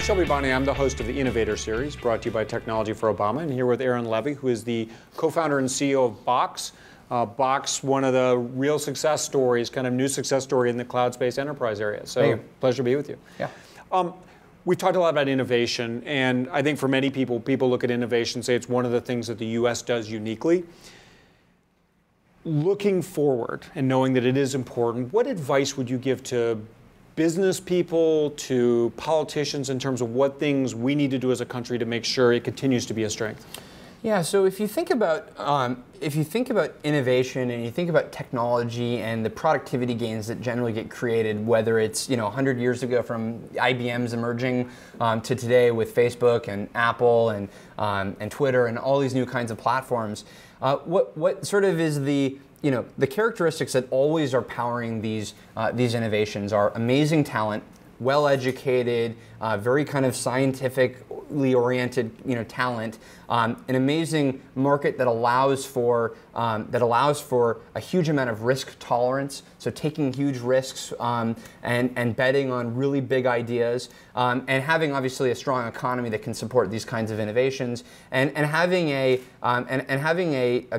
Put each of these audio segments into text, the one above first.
Shelby Bonnie. I'm the host of the Innovator Series, brought to you by Technology for Obama, and here with Aaron Levie, who is the co-founder and CEO of Box. Box, one of the real success stories, kind of new success story in the cloud space enterprise area. So, pleasure to be with you. Yeah. We talked a lot about innovation, and I think for many people, look at innovation and say it's one of the things that the U.S. does uniquely. Looking forward and knowing that it is important, what advice would you give to business people, to politicians in terms of what things we need to do as a country to make sure it continues to be a strength? Yeah. So if you think about innovation and you think about technology and the productivity gains that generally get created, whether it's 100 years ago from IBM's emerging to today with Facebook and Apple and Twitter and all these new kinds of platforms, what sort of is the characteristics that always are powering these innovations are amazing talent, well-educated, very kind of scientifically oriented, talent, an amazing market that allows for a huge amount of risk tolerance. So taking huge risks and betting on really big ideas, and having obviously a strong economy that can support these kinds of innovations, and having a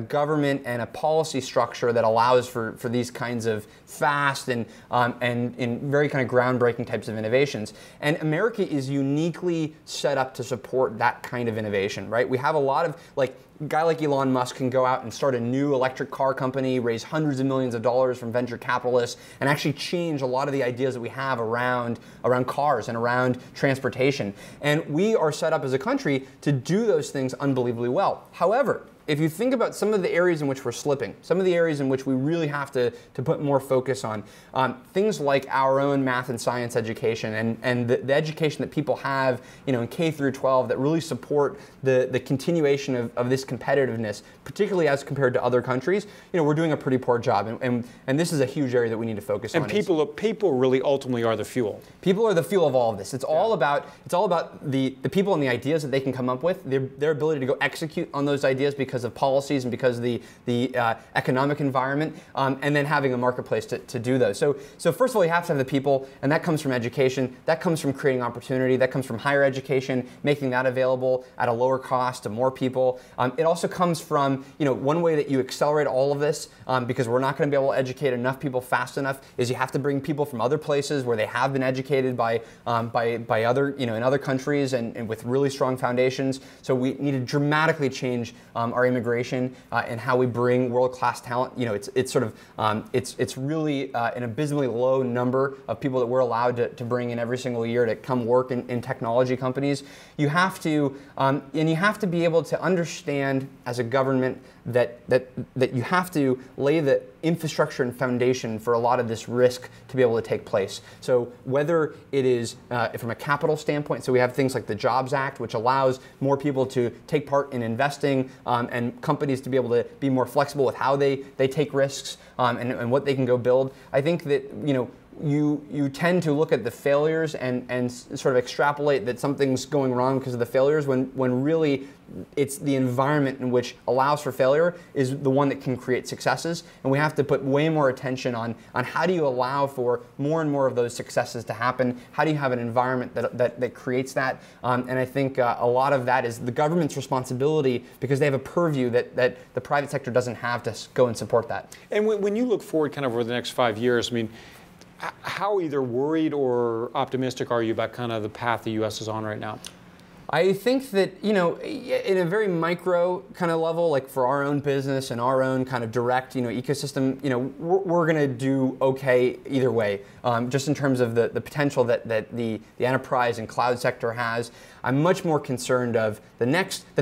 government and a policy structure that allows for these kinds of fast and in very kind of groundbreaking types of innovations. And America is uniquely set up to support that kind of innovation, right? We have a lot of, a guy like Elon Musk can go out and start a new electric car company, raise hundreds of millions of dollars from venture capitalists, and actually change a lot of the ideas that we have around cars and around transportation. And we are set up as a country to do those things unbelievably well. However, if you think about some of the areas in which we're slipping, some of the areas in which we really have to put more focus on, things like our own math and science education and the education that people have in K through 12 that really support the continuation of this competitiveness, particularly as compared to other countries, we're doing a pretty poor job. And this is a huge area that we need to focus on. And people really ultimately are the fuel. People are the fuel of all of this. It's all about the people and the ideas that they can come up with, their ability to go execute on those ideas because of policies and because of the economic environment, and then having a marketplace to do those. So first of all, you have to have the people, and that comes from education, that comes from creating opportunity, that comes from higher education, making that available at a lower cost to more people. It also comes from, one way that you accelerate all of this, because we're not going to be able to educate enough people fast enough, is you have to bring people from other places where they have been educated by other, in other countries and with really strong foundations. So we need to dramatically change our immigration and how we bring world-class talent. It's really an abysmally low number of people that we're allowed to bring in every single year to come work in technology companies. You have to, and you have to be able to understand as a government that you have to lay the infrastructure and foundation for a lot of this risk to be able to take place. So whether it is from a capital standpoint, so we have things like the Jobs Act, which allows more people to take part in investing and companies to be able to be more flexible with how they take risks and what they can go build. I think that you tend to look at the failures and sort of extrapolate that something's going wrong because of the failures when really it's the environment in which allows for failure is the one that can create successes. And we have to put way more attention on how do you allow for more and more of those successes to happen? How do you have an environment that creates that? And I think a lot of that is the government's responsibility because they have a purview that the private sector doesn't have to go and support that. And when you look forward kind of over the next 5 years, I mean, how either worried or optimistic are you about kind of the path the U.S. is on right now? I think that, in a very micro kind of level, like for our own business and our own kind of direct, ecosystem, we're going to do okay either way, just in terms of the potential that the enterprise and cloud sector has. I'm much more concerned of the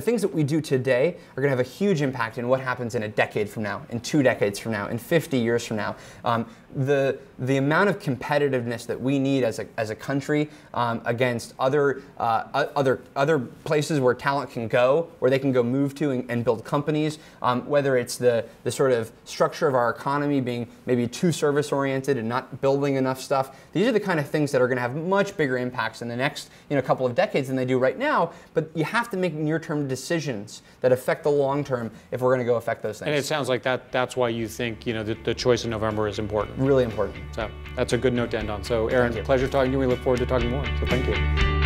things that we do today are going to have a huge impact in what happens in a decade from now, in 2 decades from now, in 50 years from now. The amount of competitiveness that we need as a country against other places where talent can go, where they can go move to and build companies, whether it's the sort of structure of our economy being maybe too service oriented and not building enough stuff. These are the kind of things that are going to have much bigger impacts in the next couple of decades than they do right now, but you have to make near-term decisions that affect the long term if we're going to go affect those things. And it sounds like that's why you think the choice in November is important. Really important. So that's a good note to end on. So Aaron, pleasure talking to you. We look forward to talking more. So thank you.